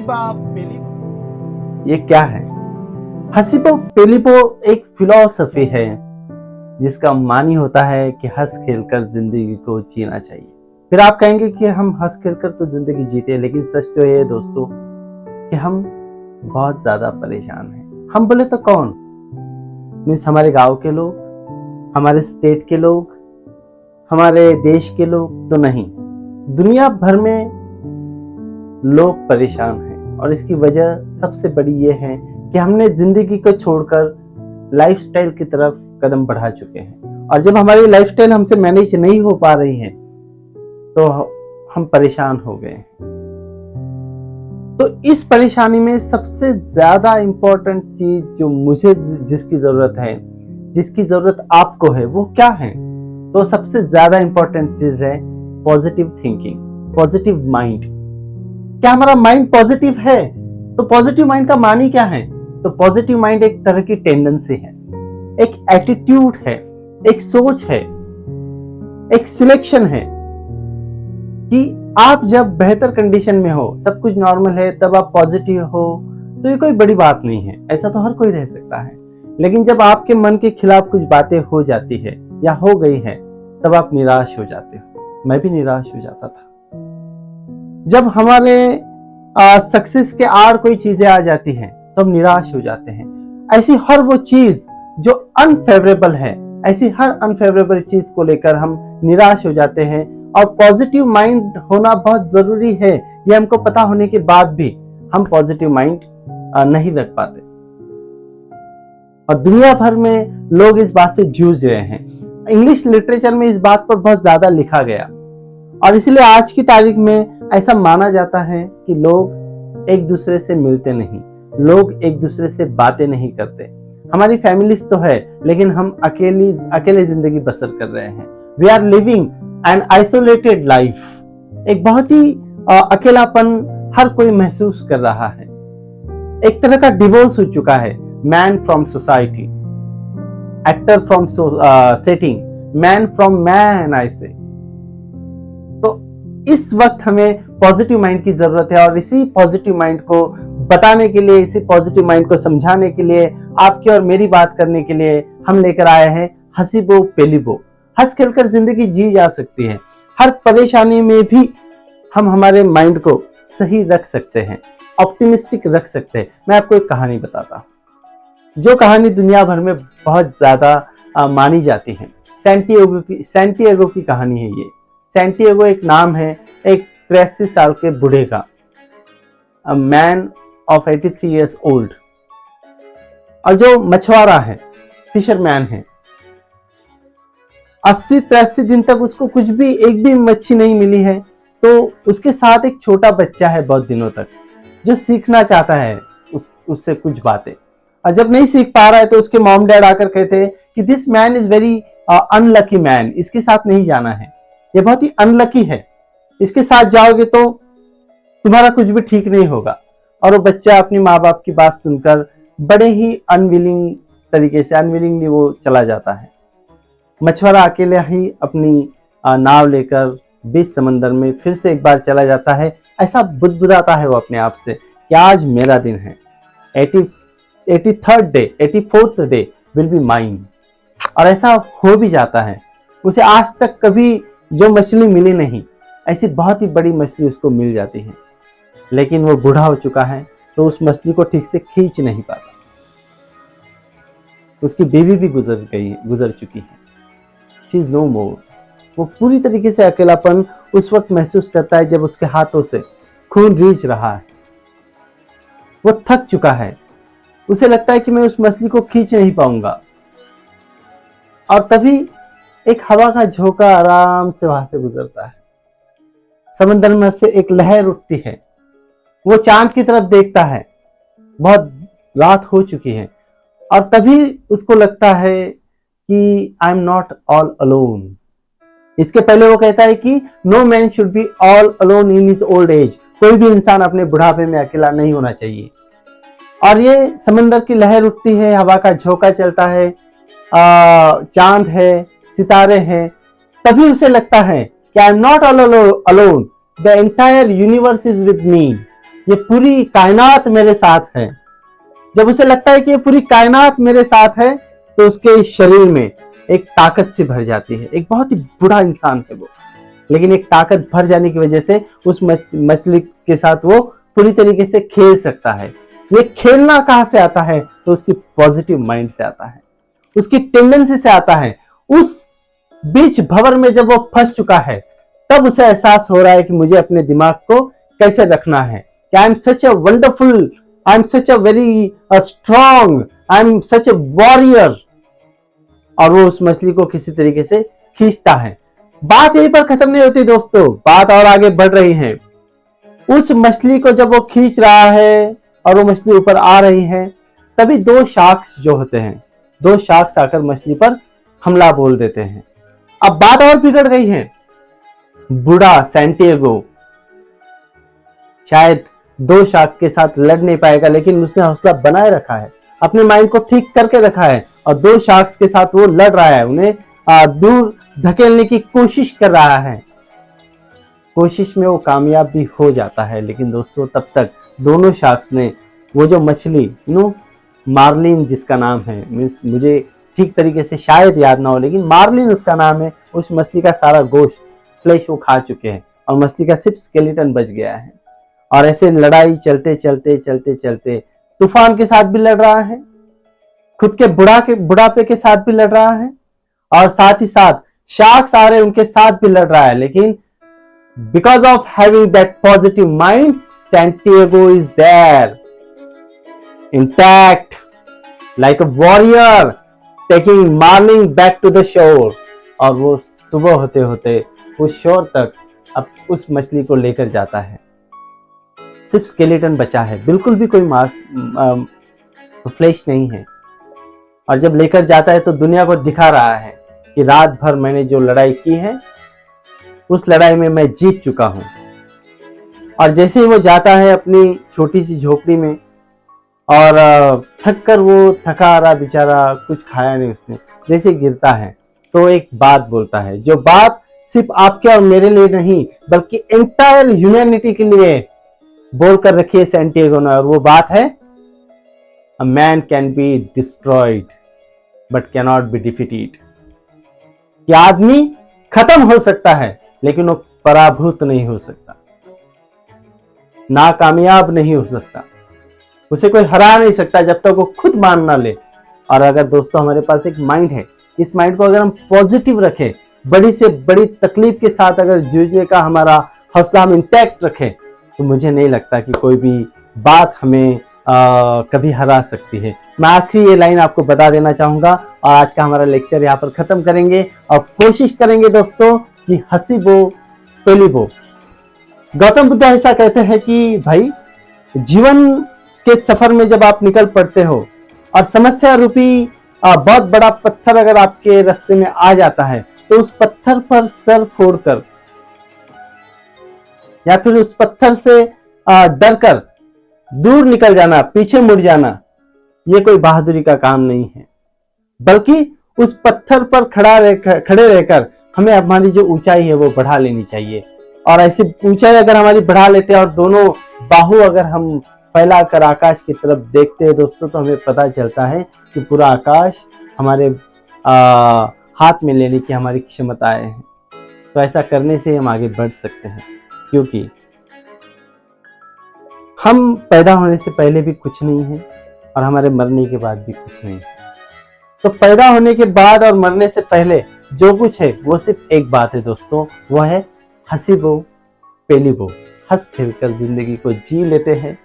हसीबा पेलिबो। ये क्या है? हसीबो पेलिबो एक फिलॉसफी है जिसका मानी होता है कि हंस खेलकर जिंदगी को जीना चाहिए। फिर आप कहेंगे कि हम हंस खेलकर तो जिंदगी जीते हैं, लेकिन सच तो ये है दोस्तों कि हम बहुत ज्यादा परेशान हैं। हम बोले तो कौन? मीन्स हमारे गांव के लोग, हमारे स्टेट के लोग, हमारे देश के लोग तो नहीं, दुनिया भर में लोग परेशान हैं। और इसकी वजह सबसे बड़ी ये है कि हमने जिंदगी को छोड़कर लाइफस्टाइल की तरफ कदम बढ़ा चुके हैं। और जब हमारी लाइफस्टाइल हमसे मैनेज नहीं हो पा रही है तो हम परेशान हो गए हैं। तो इस परेशानी में सबसे ज्यादा इंपॉर्टेंट चीज जो मुझे जिसकी जरूरत है, जिसकी जरूरत आपको है, वो क्या है? तो सबसे ज्यादा इंपॉर्टेंट चीज है पॉजिटिव थिंकिंग, पॉजिटिव माइंड। क्या हमारा माइंड पॉजिटिव है? तो पॉजिटिव माइंड का मानी क्या है? तो पॉजिटिव माइंड एक तरह की टेंडेंसी है, एक एटीट्यूड है, एक सोच है, एक सिलेक्शन है कि आप जब बेहतर कंडीशन में हो, सब कुछ नॉर्मल है, तब आप पॉजिटिव हो, तो ये कोई बड़ी बात नहीं है, ऐसा तो हर कोई रह सकता है। लेकिन जब आपके मन के खिलाफ कुछ बातें हो जाती है या हो गई है, तब आप निराश हो जाते हो। मैं भी निराश हो जाता था। जब हमारे सक्सेस के आड़ कोई चीजें आ जाती हैं तो हम निराश हो जाते हैं। ऐसी हर वो चीज जो अनफेवरेबल है, ऐसी हर अनफेवरेबल चीज को लेकर हम निराश हो जाते हैं। और पॉजिटिव माइंड होना बहुत जरूरी है, ये हमको पता होने के बाद भी हम पॉजिटिव माइंड नहीं रख पाते। और दुनिया भर में लोग इस बात से जूझ रहे हैं। इंग्लिश लिटरेचर में इस बात पर बहुत ज्यादा लिखा गया, और इसलिए आज की तारीख में ऐसा माना जाता है कि लोग एक दूसरे से मिलते नहीं, लोग एक दूसरे से बातें नहीं करते। हमारी फैमिलीज तो है, लेकिन हम अकेले जिंदगी बसर कर रहे हैं। We are living an isolated life. एक बहुत ही अकेलापन हर कोई महसूस कर रहा है। एक तरह का डिवोर्स हो चुका है, man from society, actor from setting, man from man, I say. तो इस वक्त हमें पॉजिटिव माइंड की जरूरत है, और इसी पॉजिटिव माइंड को बताने के लिए, इसी पॉजिटिव माइंड को समझाने के लिए, आपकी और मेरी बात करने के लिए हम लेकर आए हैं हसीबो पेलिबो। हंस खेलकर जिंदगी जी जा सकती है। हर परेशानी में भी हम हमारे माइंड को सही रख सकते हैं, ऑप्टिमिस्टिक रख सकते हैं। मैं आपको एक कहानी बताता हूं, जो कहानी दुनिया भर में बहुत ज्यादा मानी जाती है। सैंटियागो की कहानी है ये। सैंटियागो एक नाम है एक 83 साल के बूढ़े का, a man of 83 years old। और जो मछुआरा है, फिशरमैन है, 80-83 दिन तक उसको कुछ भी, एक भी मच्छी नहीं मिली है। तो उसके साथ एक छोटा बच्चा है बहुत दिनों तक, जो सीखना चाहता है उससे कुछ बातें। और जब नहीं सीख पा रहा है तो उसके मॉम डैड आकर कहते हैं कि this man is very unlucky man, इसके साथ नहीं जाना है, ये बहुत ही अनलकी है, इसके साथ जाओगे तो तुम्हारा कुछ भी ठीक नहीं होगा। और वो बच्चा अपनी माँ बाप की बात सुनकर बड़े ही अनविलिंग तरीके से, अनविलिंगली वो चला जाता है। मछुआरा अकेले ही अपनी नाव लेकर बीच समंदर में फिर से एक बार चला जाता है। ऐसा बुदबुदाता है वो अपने आप से कि आज मेरा दिन है, 84th day will be mine. और ऐसा हो भी जाता है। उसे आज तक कभी जो मछली मिली नहीं, ऐसी बहुत ही बड़ी मछली उसको मिल जाती है, लेकिन वो बूढ़ा हो चुका है तो उस मछली को ठीक से खींच नहीं पाता। उसकी बीवी भी गुजर चुकी है। शी इज नो मोर। वो पूरी तरीके से अकेलापन उस वक्त महसूस करता है जब उसके हाथों से खून रीच रहा है। वो थक चुका है, उसे लगता है कि मैं उस मछली को खींच नहीं पाऊंगा। और तभी एक हवा का झोंका आराम से वहां से गुजरता है। समंदर में से एक लहर उठती है। वो चांद की तरफ देखता है, बहुत रात हो चुकी है, और तभी उसको लगता है कि I am not all alone. इसके पहले वो कहता है कि no man should be all alone in his old age. कोई भी इंसान अपने बुढ़ापे में अकेला नहीं होना चाहिए। और ये समंदर की लहर उठती है, हवा का झोंका चलता है, चांद है, सितारे हैं। तभी उसे लगता है कि I am not all alone, the entire universe is with me. ये पूरी कायनात मेरे साथ है। जब उसे लगता है कि ये पूरी कायनात मेरे साथ है तो उसके शरीर में एक ताकत से भर जाती है। एक बहुत ही बुरा इंसान है वो, लेकिन एक ताकत भर जाने की वजह से उस मछली के साथ वो पूरी तरीके से खेल सकता है। ये खेलना कहाँ से आता है? तो उसकी पॉजिटिव माइंड से आता है, उसकी टेंडेंसी से आता है। उस बीच भंवर में जब वो फंस चुका है तब उसे एहसास हो रहा है कि मुझे अपने दिमाग को कैसे रखना है। I am such a wonderful, I am such a very strong, I am such a warrior. और वो उस मछली को किसी तरीके से खींचता है। बात यहीं पर खत्म नहीं होती दोस्तों, बात और आगे बढ़ रही है। उस मछली को जब वो खींच रहा है और वो मछली ऊपर आ रही है, तभी दो शार्क्स जो होते हैं, दो शार्क्स आकर मछली पर हमला बोल देते हैं। अब बात और बिगड़ गई है। बूढ़ा सैंटियागो शायद दो शार्क के साथ लड़ नहीं पाएगा, लेकिन उसने हौसला बनाए रखा है, अपने माइंड को ठीक करके रखा है और दो शार्क्स के साथ वो लड़ रहा है, उन्हें दूर धकेलने की कोशिश कर रहा है। कोशिश में वो कामयाब भी हो जाता है, लेकिन दोस्तों तब तक दोनों शार्क्स ने वो जो मछली मार्लिन जिसका नाम है, मुझे ठीक तरीके से शायद याद ना हो, लेकिन मार्लिन उसका नाम है, उस मछली का सारा गोश्त फ्लेश वो खा चुके हैं और मछली का सिर्फ स्केलेटन बच गया है। और ऐसे लड़ाई चलते चलते चलते चलते तूफान के साथ भी लड़ रहा है, खुद के बुढ़ापे के साथ भी लड़ रहा है, और साथ ही साथ शार्क्स आ रहे उनके साथ भी लड़ रहा है। लेकिन because of having that positive mind, Santiago is there intact like a warrior taking marlin back to the shore. और वो सुबह होते होते उस शोर तक अब उस मछली को लेकर जाता है। सिर्फ स्केलेटन बचा है, बिल्कुल भी कोई फ्लेश नहीं है। और जब लेकर जाता है तो दुनिया को दिखा रहा है कि रात भर मैंने जो लड़ाई की है उस लड़ाई में मैं जीत चुका हूं। और जैसे ही वो जाता है अपनी छोटी सी झोपड़ी में, और थक कर वो थका रहा बेचारा, कुछ खाया नहीं उसने, जैसे गिरता है तो एक बात बोलता है, जो बात सिर्फ आपके और मेरे लिए नहीं बल्कि एंटायर ह्यूमैनिटी के लिए बोलकर रखी है सैंटियागो ने। और वो बात है, a man can be destroyed but can not be defeated. कि आदमी खत्म हो सकता है लेकिन वो पराभूत नहीं हो सकता, नाकामयाब नहीं हो सकता, उसे कोई हरा नहीं सकता जब तक वो खुद मान ना ले। और अगर दोस्तों हमारे पास एक माइंड है, इस माइंड को अगर हम पॉजिटिव रखें, बड़ी से बड़ी तकलीफ के साथ अगर जूझने का हमारा हौसला हम इंटैक्ट रखें, तो मुझे नहीं लगता कि कोई भी बात हमें कभी हरा सकती है। मैं आखिरी ये लाइन आपको बता देना चाहूंगा और आज का हमारा लेक्चर यहाँ पर खत्म करेंगे और कोशिश करेंगे दोस्तों कि हसीबो पेलिबो। गौतम बुद्ध ऐसा कहते हैं कि भाई जीवन के सफर में जब आप निकल पड़ते हो और समस्या रूपी बहुत बड़ा पत्थर अगर आपके रास्ते में आ जाता है, तो उस पत्थर पर सर फोड़कर या फिर उस पत्थर से डरकर दूर निकल जाना, पीछे मुड़ जाना, ये कोई बहादुरी का काम नहीं है, बल्कि उस पत्थर पर खड़े रहकर हमें हमारी जो ऊंचाई है वो बढ़ा लेनी चाहिए। और ऐसी ऊंचाई अगर हमारी बढ़ा लेते हैं और दोनों बाहु अगर हम फैलाकर आकाश की तरफ देखते हैं दोस्तों, तो हमें पता चलता है कि पूरा आकाश हमारे हाथ में लेने की हमारी क्षमताएं हैं। तो ऐसा करने से हम आगे बढ़ सकते हैं, क्योंकि हम पैदा होने से पहले भी कुछ नहीं है और हमारे मरने के बाद भी कुछ नहीं है। तो पैदा होने के बाद और मरने से पहले जो कुछ है वो सिर्फ एक बात है दोस्तों, वो है हसीबो पेलिबो। हंस खेलकर जिंदगी को जी लेते हैं,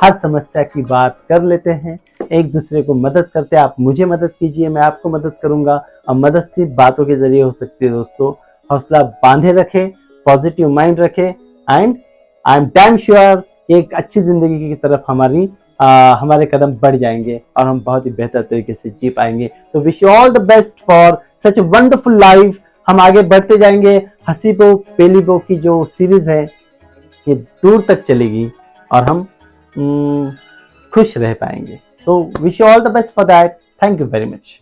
हर समस्या की बात कर लेते हैं, एक दूसरे को मदद करते हैं। आप मुझे मदद कीजिए, मैं आपको मदद करूंगा, और मदद सिर्फ बातों के जरिए हो सकती है दोस्तों। हौसला बांधे रखें, पॉजिटिव माइंड रखें, and I am damn sure एक अच्छी जिंदगी की तरफ हमारे कदम बढ़ जाएंगे और हम बहुत ही बेहतर तरीके से जी पाएंगे। So wish you all the best for such a wonderful life. हम आगे बढ़ते जाएंगे। हसीबो पेलिबो की जो सीरीज है ये दूर तक चलेगी और हम खुश रह पाएंगे। So wish you all the best for that. Thank you very much.